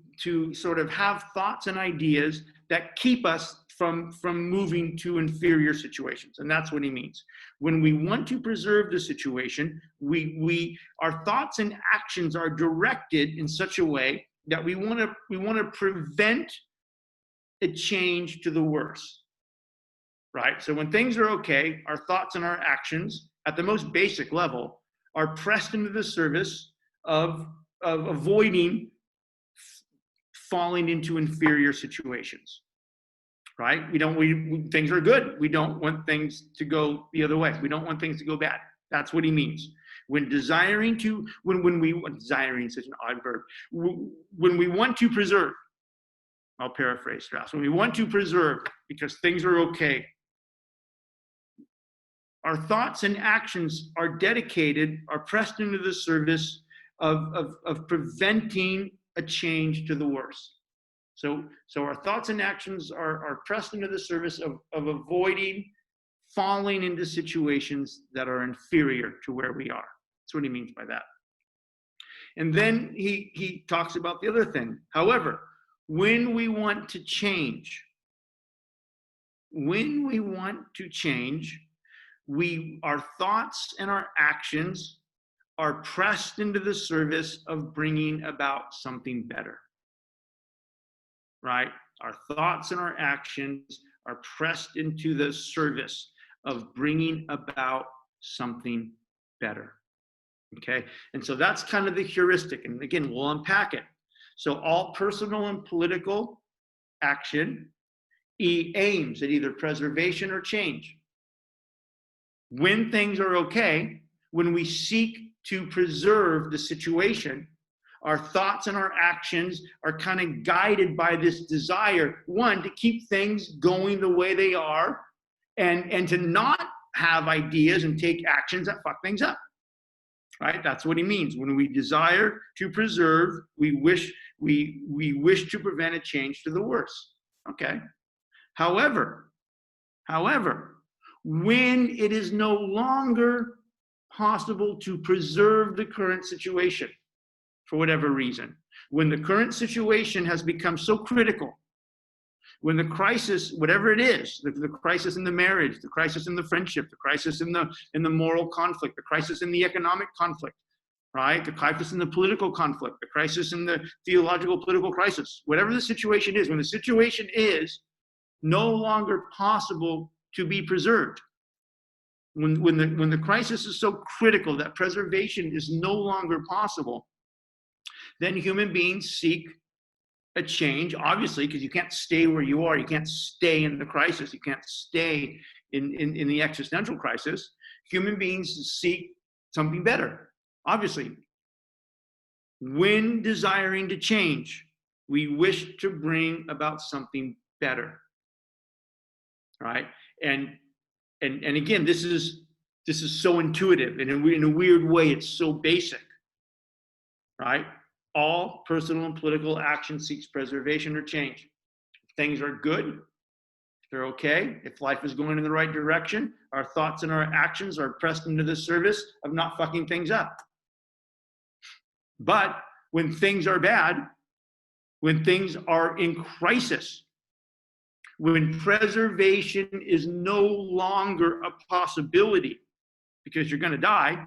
sort of have thoughts and ideas that keep us from moving to inferior situations. And that's what he means. When we want to preserve the situation, our thoughts and actions are directed in such a way that we want to prevent a change to the worse, right? So when things are okay, our thoughts and our actions at the most basic level are pressed into the service of avoiding falling into inferior situations, right? Things are good. We don't want things to go the other way. We don't want things to go bad. That's what he means. When desiring is such an odd verb. When we want to preserve, I'll paraphrase Strauss. When we want to preserve because things are okay, our thoughts and actions are pressed into the service of preventing a change to the worse. So our thoughts and actions are pressed into the service of avoiding falling into situations that are inferior to where we are. That's what he means by that. And then he talks about the other thing. However, when we want to change, our thoughts and our actions are pressed into the service of bringing about something better, right? Our thoughts and our actions are pressed into the service of bringing about something better, okay? And so that's kind of the heuristic. And again, we'll unpack it. So all personal and political action aims at either preservation or change. When things are okay, when we seek to preserve the situation, our thoughts and our actions are kind of guided by this desire, one, to keep things going the way they are, and to not have ideas and take actions that fuck things up. Right? That's what he means. When we desire to preserve, we wish to prevent a change to the worse. Okay. However, when it is no longer possible to preserve the current situation for whatever reason, when the current situation has become so critical, when the crisis, whatever it is, the crisis in the marriage, the crisis in the friendship, the crisis in the moral conflict, the crisis in the economic conflict, right? The crisis in the political conflict, the crisis in the theological political crisis, whatever the situation is, when the situation is no longer possible to be preserved, when the crisis is so critical that preservation is no longer possible, then human beings seek a change, obviously, because you can't stay where you are. You can't stay in the crisis. You can't stay in the existential crisis. Human beings seek something better, obviously. When desiring to change, we wish to bring about something better, right? And again, this is so intuitive, and in a weird way, it's so basic, right? All personal and political action seeks preservation or change. If things are good, if they're okay, if life is going in the right direction, our thoughts and our actions are pressed into the service of not fucking things up. But when things are bad, when things are in crisis, when preservation is no longer a possibility because you're going to die,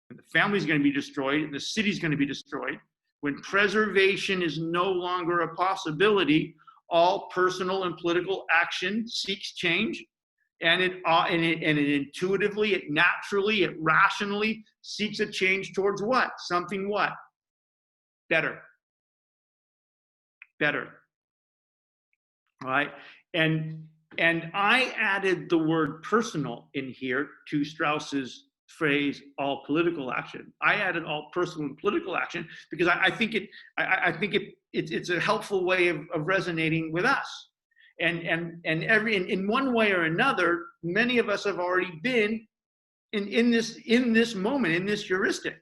and the family's going to be destroyed, and the city's going to be destroyed, when preservation is no longer a possibility, all personal and political action seeks change, and it intuitively, it naturally, it rationally seeks a change towards what? Something what? Better. Better. All right. And I added the word personal in here to Strauss's phrase, all political action. I added all personal and political action because I think it's a helpful way of resonating with us. And in one way or another, many of us have already been in this moment, in this heuristic.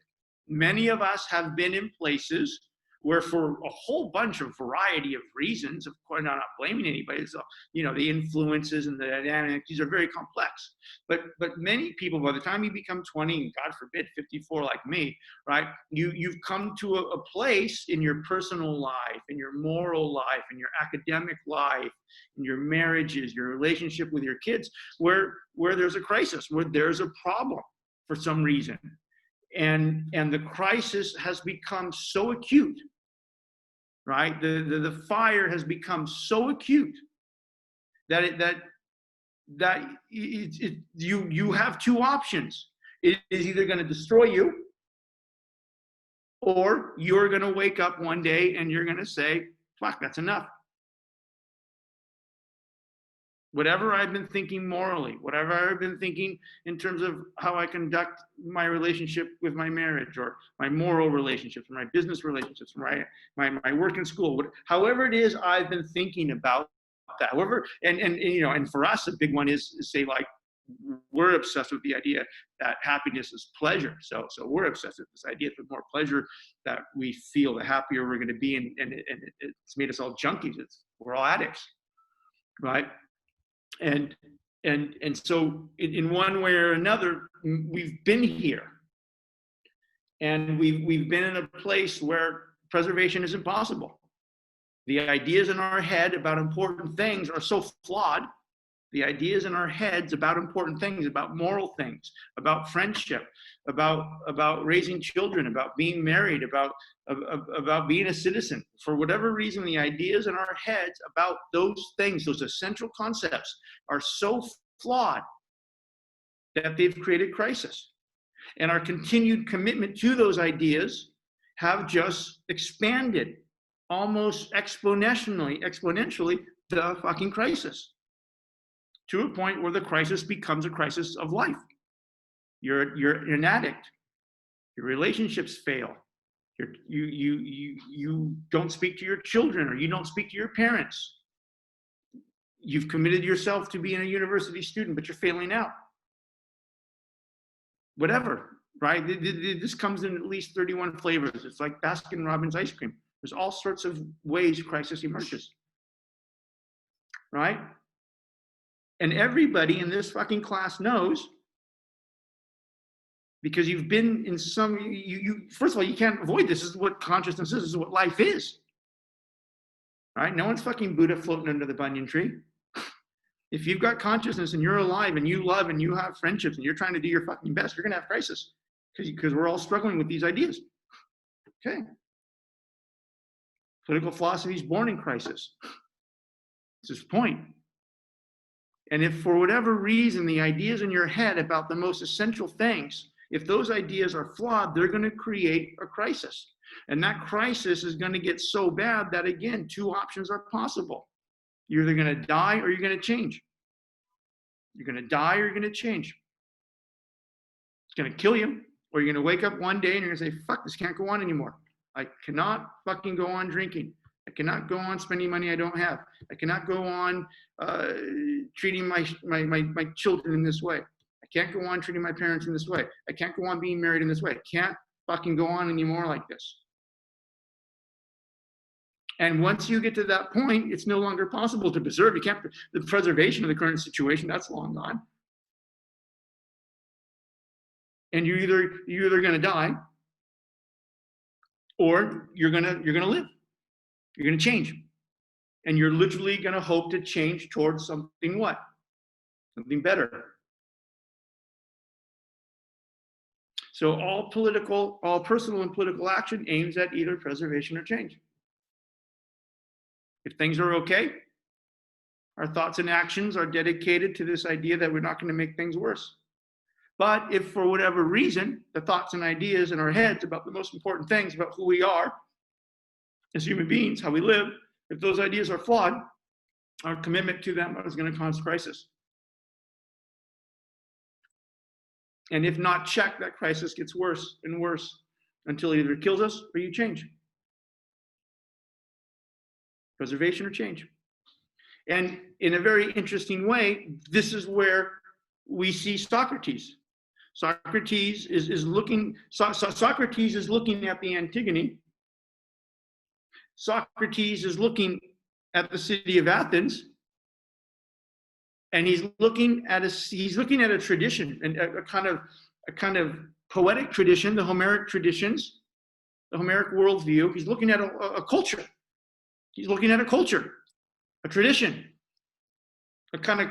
Many of us have been in places where, for a whole bunch of variety of reasons, of course, I'm not blaming anybody, so, the influences and the dynamics, these are very complex. But many people, by the time you become 20, and God forbid, 54 like me, right, you've come to a place in your personal life, in your moral life, in your academic life, in your marriages, your relationship with your kids, where there's a crisis, where there's a problem for some reason. And the crisis has become so acute, right? The fire has become so acute that you have two options. It is either going to destroy you, or you're going to wake up one day and you're going to say, fuck, that's enough. Whatever I've been thinking morally, whatever I've been thinking in terms of how I conduct my relationship with my marriage, or my moral relationships, or my business relationships, my work and school, however it is I've been thinking about that. However, and for us, a big one is say, like, we're obsessed with the idea that happiness is pleasure. So we're obsessed with this idea. The more pleasure that we feel, the happier we're going to be, and it's made us all junkies. We're all addicts, right? And so in one way or another, we've been here, and we've been in a place where preservation is impossible. The ideas in our head about important things are so flawed. The ideas in our heads about important things, about moral things, about friendship, about raising children, about being married, about being a citizen. For whatever reason, the ideas in our heads about those things, those essential concepts, are so flawed that they've created crisis. And our continued commitment to those ideas have just expanded almost exponentially the fucking crisis, to a point where the crisis becomes a crisis of life. You're an addict. Your relationships fail. You don't speak to your children, or you don't speak to your parents. You've committed yourself to being a university student, but you're failing out. Whatever, right? This comes in at least 31 flavors. It's like Baskin-Robbins ice cream. There's all sorts of ways crisis emerges, right? And everybody in this fucking class knows, because you've been in some, first of all, you can't avoid this. This is what consciousness is. This is what life is. Right? No one's fucking Buddha floating under the banyan tree. If you've got consciousness and you're alive and you love and you have friendships and you're trying to do your fucking best, you're going to have crisis, because we're all struggling with these ideas. Okay. Political philosophy is born in crisis. It's his point. And if for whatever reason the ideas in your head about the most essential things, if those ideas are flawed, they're going to create a crisis. And that crisis is going to get so bad that, again, two options are possible. You're either going to die or you're going to change. You're going to die or you're going to change. It's going to kill you, or you're going to wake up one day and you're going to say, fuck, this can't go on anymore. I cannot fucking go on drinking. I cannot go on spending money I don't have. I cannot go on treating my children in this way. I can't go on treating my parents in this way. I can't go on being married in this way. I can't fucking go on anymore like this. And once you get to that point, it's no longer possible to preserve. You can't, the preservation of the current situation, that's long gone. And you're either going to die, or you're going to live. You're going to change. And you're literally going to hope to change towards something what? Something better. So all personal and political action aims at either preservation or change. If things are okay, our thoughts and actions are dedicated to this idea that we're not going to make things worse. But if for whatever reason, the thoughts and ideas in our heads about the most important things about who we are as human beings, how we live, if those ideas are flawed, our commitment to them is going to cause crisis. And if not checked, that crisis gets worse and worse until it either kills us or you change. Preservation or change. And in a very interesting way, this is where we see Socrates. Socrates is looking at the Antigone. Socrates is looking at the city of Athens, and he's looking at a tradition, and a kind of poetic tradition, the Homeric traditions, the Homeric worldview. He's looking at a culture. He's looking at a culture, a tradition, a kind of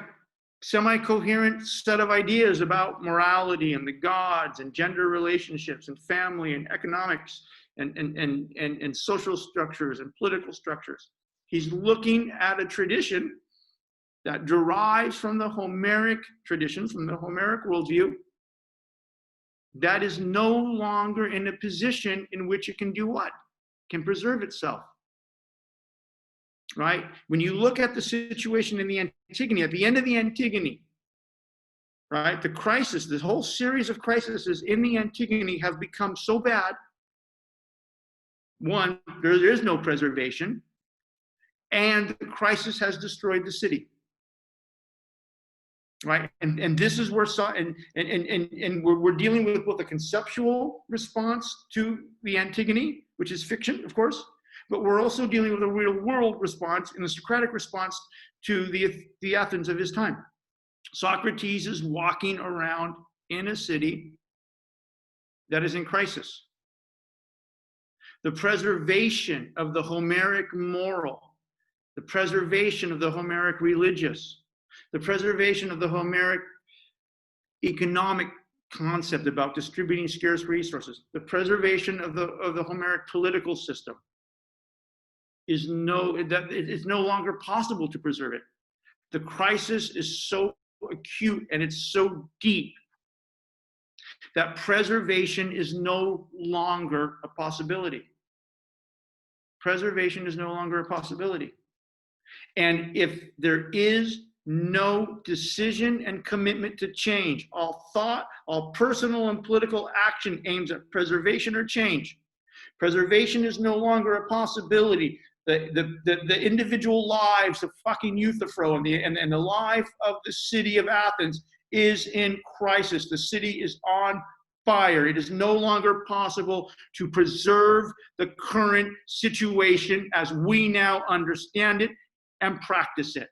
semi-coherent set of ideas about morality and the gods and gender relationships and family and economics and social structures and political structures. He's looking at a tradition that derives from the Homeric tradition, from the Homeric worldview, that is no longer in a position in which it can do what? Can preserve itself. Right? When you look at the situation in the Antigone, at the end of the Antigone, right, the crisis, this whole series of crises in the Antigone have become so bad. One, there is no preservation, and the crisis has destroyed the city. Right, and this is where we're dealing with both a conceptual response to the Antigone, which is fiction, of course, but we're also dealing with a real world response and a Socratic response to the Athens of his time. Socrates is walking around in a city that is in crisis. The preservation of the Homeric moral, the preservation of the Homeric religious, the preservation of the Homeric economic concept about distributing scarce resources, the preservation of the Homeric political system it's no longer possible to preserve it. The crisis is so acute and it's so deep that preservation is no longer a possibility. Preservation is no longer a possibility. And if there is no decision and commitment to change, all thought, all personal and political action aims at preservation or change. Preservation is no longer a possibility. The individual lives of fucking Euthyphro and the life of the city of Athens is in crisis. The city is on fire. It is no longer possible to preserve the current situation as we now understand it and practice it.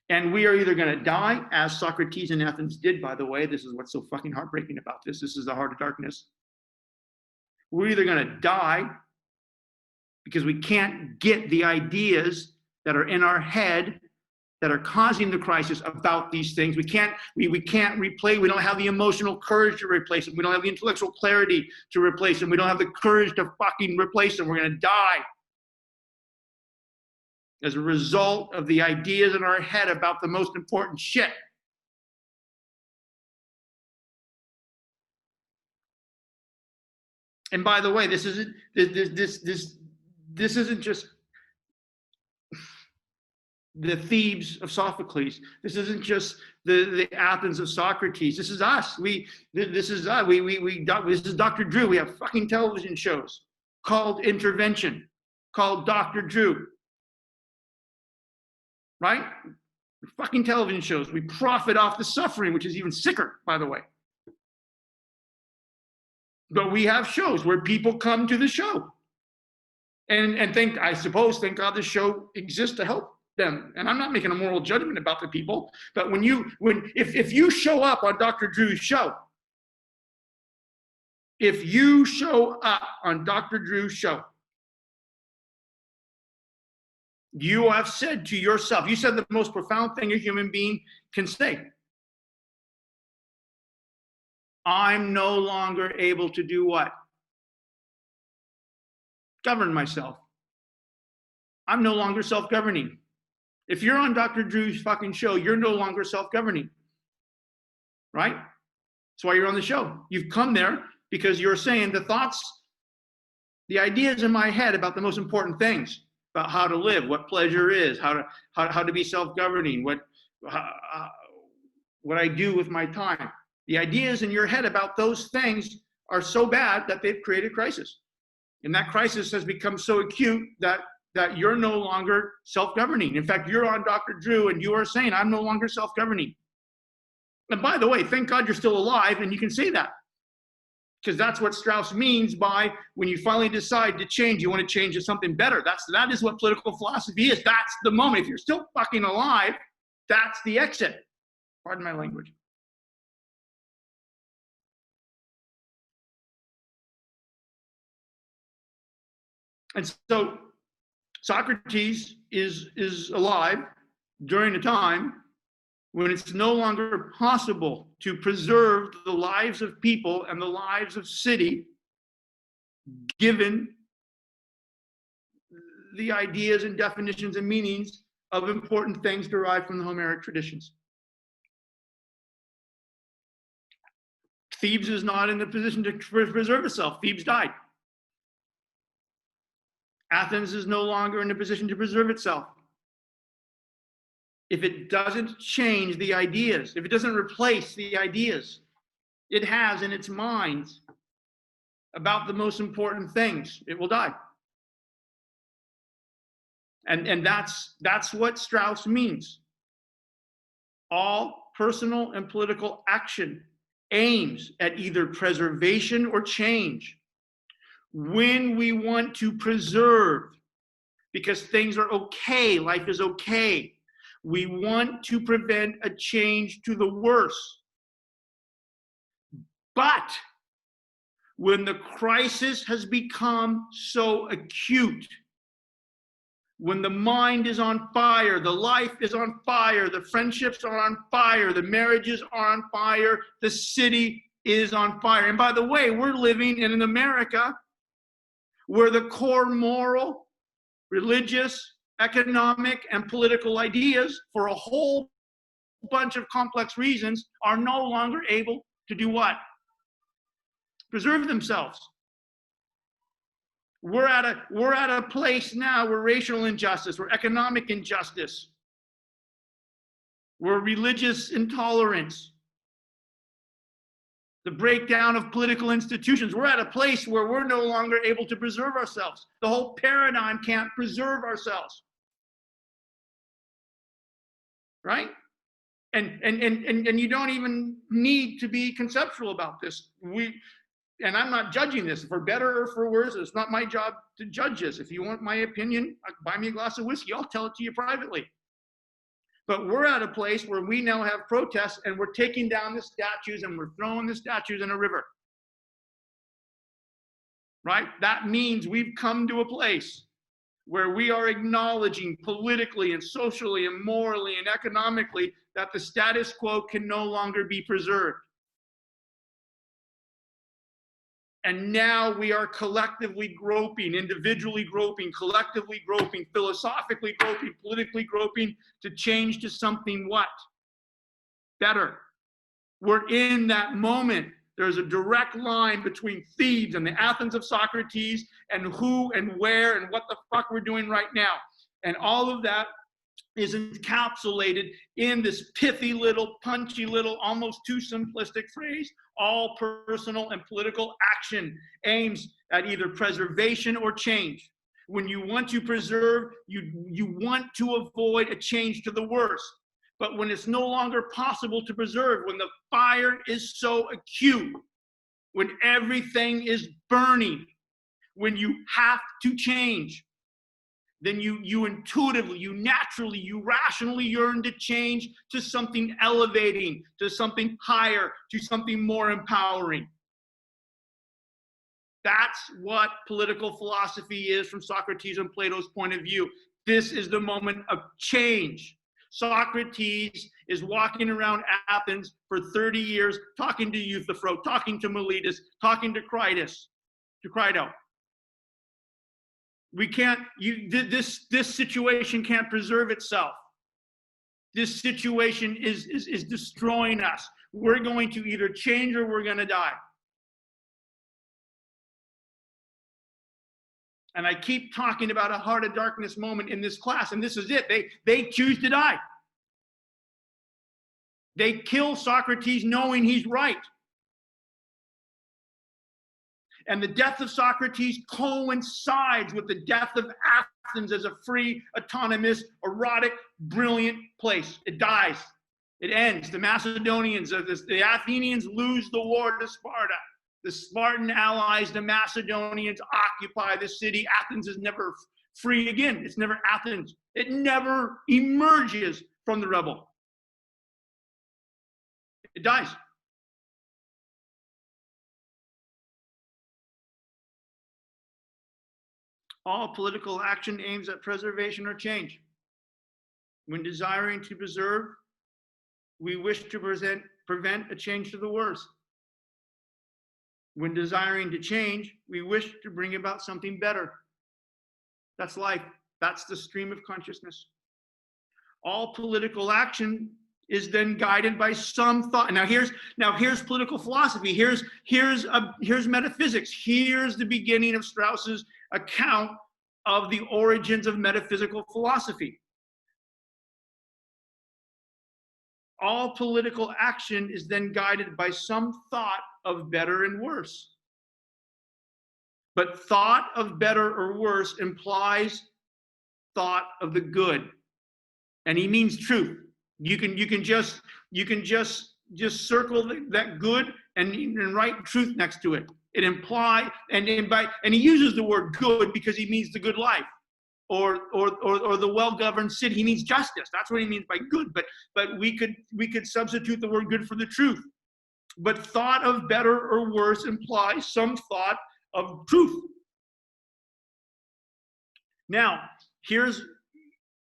And we are either going to die, as Socrates in Athens did, by the way. This is what's so fucking heartbreaking about this. This is the heart of darkness. We're either going to die because we can't get the ideas that are in our head that are causing the crisis about these things. We can't replace, we don't have the emotional courage to replace them. We don't have the intellectual clarity to replace them. We don't have the courage to fucking replace them. We're going to die as a result of the ideas in our head about the most important shit. And by the way, this isn't just the Thebes of Sophocles. This isn't just the Athens of Socrates. This is us. This is Dr. Drew. We have fucking television shows called Intervention, called Dr. Drew. Right? Fucking television shows. We profit off the suffering, which is even sicker, by the way. But we have shows where people come to the show and thank God the show exists to help them. And I'm not making a moral judgment about the people, but if you show up on Dr. Drew's show, you have said to yourself, you said the most profound thing a human being can say. I'm no longer able to do what? Govern myself. I'm no longer self-governing. If you're on Dr. Drew's fucking show, you're no longer self-governing, right? That's why you're on the show. You've come there because you're saying the thoughts, the ideas in my head about the most important things, about how to live, what pleasure is, how to be self-governing, what I do with my time. The ideas in your head about those things are so bad that they've created crisis. And that crisis has become so acute that you're no longer self-governing. In fact, you're on Dr. Drew and you are saying, I'm no longer self-governing. And by the way, thank God you're still alive and you can say that. Because that's what Strauss means by when you finally decide to change, you want to change to something better. That is what political philosophy is. That's the moment. If you're still fucking alive, that's the exit. Pardon my language. And so Socrates is alive during a time when it's no longer possible to preserve the lives of people and the lives of city, given the ideas and definitions and meanings of important things derived from the Homeric traditions. Thebes is not in the position to preserve itself. Thebes died. Athens is no longer in a position to preserve itself. If it doesn't change the ideas, if it doesn't replace the ideas it has in its mind about the most important things, it will die. And that's what Strauss means. All personal and political action aims at either preservation or change. When we want to preserve, because things are okay, life is okay, we want to prevent a change to the worse. But when the crisis has become so acute, when the mind is on fire, the life is on fire, the friendships are on fire, the marriages are on fire, the city is on fire. And by the way, we're living in an America where the core moral, religious, economic, and political ideas, for a whole bunch of complex reasons, are no longer able to do what? Preserve themselves. We're at a place now where racial injustice, where economic injustice, where religious intolerance, the breakdown of political institutions, we're at a place where we're no longer able to preserve ourselves. The whole paradigm can't preserve ourselves. Right? And you don't even need to be conceptual about this. And I'm not judging this for better or for worse. It's not my job to judge this. If you want my opinion, buy me a glass of whiskey. I'll tell it to you privately. But we're at a place where we now have protests and we're taking down the statues and we're throwing the statues in a river. Right? That means we've come to a place where we are acknowledging politically and socially and morally and economically that the status quo can no longer be preserved. And now we are collectively groping, individually groping, collectively groping, philosophically groping, politically groping to change to something what? Better. We're in that moment. There's a direct line between Thebes and the Athens of Socrates and who and where and what the fuck we're doing right now. And all of that is encapsulated in this pithy little, punchy little, almost too simplistic phrase: all personal and political action aims at either preservation or change. When you want to preserve, you want to avoid a change to the worse. But when it's no longer possible to preserve, when the fire is so acute, when everything is burning, when you have to change, then you intuitively, you naturally, you rationally yearn to change to something elevating, to something higher, to something more empowering. That's what political philosophy is from Socrates and Plato's point of view. This is the moment of change. Socrates is walking around Athens for 30 years, talking to Euthyphro, talking to Miletus, talking to Crito. We can't, this situation can't preserve itself. This situation is destroying us. We're going to either change or we're going to die. And I keep talking about a heart of darkness moment in this class, and this is it. They choose to die. They kill Socrates knowing he's right. And the death of Socrates coincides with the death of Athens as a free, autonomous, erotic, brilliant place. It dies. It ends. The Macedonians, the Athenians lose the war to Sparta. The Spartan allies, the Macedonians, occupy the city. Athens is never free again. It's never Athens. It never emerges from the rubble. It dies. All political action aims at preservation or change. When desiring to preserve, we wish to prevent a change to the worse. When desiring to change, we wish to bring about something better. That's life. That's the stream of consciousness. All political action is then guided by some thought. Now here's political philosophy. Here's metaphysics. Here's the beginning of Strauss's account of the origins of metaphysical philosophy. All political action is then guided by some thought of better and worse. But thought of better or worse implies thought of the good. And he means truth. You can just circle that good and write truth next to it. It implies, and he uses the word good because he means the good life, or the well-governed city. He means justice. That's what he means by good. But we could substitute the word good for the truth. But thought of better or worse implies some thought of truth. Now, here's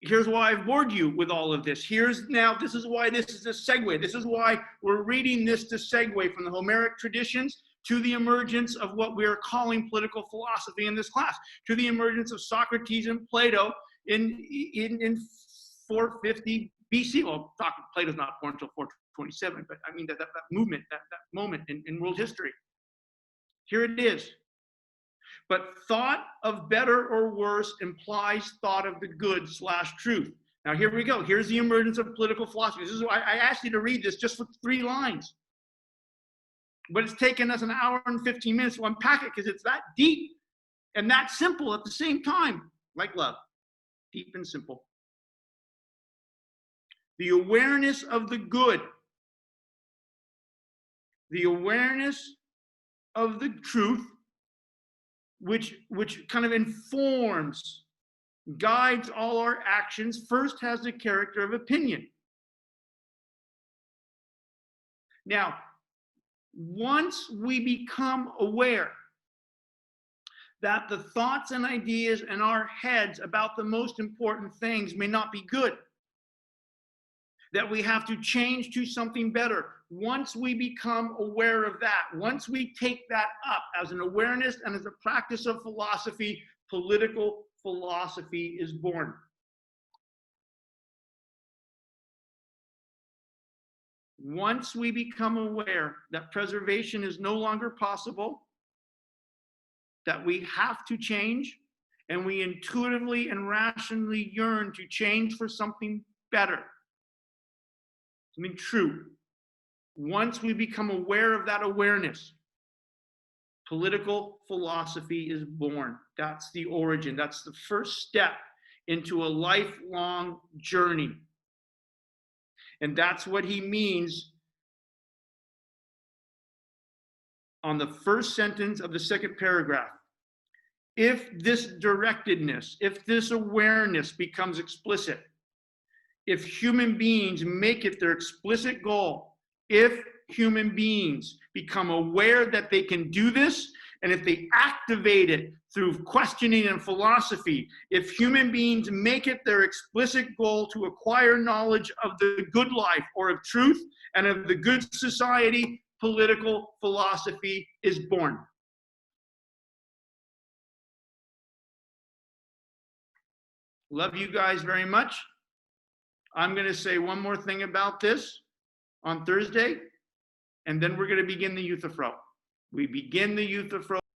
why I've bored you with all of this. This is why this is a segue. This is why we're reading this to segue from the Homeric traditions to the emergence of what we're calling political philosophy in this class, to the emergence of Socrates and Plato in 450 BC. Well, Plato's not born until 427, but I mean that movement, that moment in world history. Here it is. But thought of better or worse implies thought of the good / truth. Now here we go. Here's the emergence of political philosophy. This is why I asked you to read this just for 3 lines. But it's taken us an hour and 15 minutes to unpack it because it's that deep and that simple at the same time, like love, deep and simple. The awareness of the good, the awareness of the truth, which kind of informs, guides all our actions, first has the character of opinion. Now, once we become aware that the thoughts and ideas in our heads about the most important things may not be good, that we have to change to something better, once we become aware of that, once we take that up as an awareness and as a practice of philosophy, political philosophy is born. Once we become aware that preservation is no longer possible, that we have to change, and we intuitively and rationally yearn to change for something better, something true. Once we become aware of that awareness, political philosophy is born. That's the origin. That's the first step into a lifelong journey. And that's what he means on the first sentence of the second paragraph. If this directedness, if this awareness becomes explicit, if human beings make it their explicit goal, if human beings become aware that they can do this, And if they activate it through questioning and philosophy, if human beings make it their explicit goal to acquire knowledge of the good life or of truth and of the good society, political philosophy is born. Love you guys very much. I'm going to say one more thing about this on Thursday, and then we're going to begin the Youth of Fro. We begin the Youth of Fro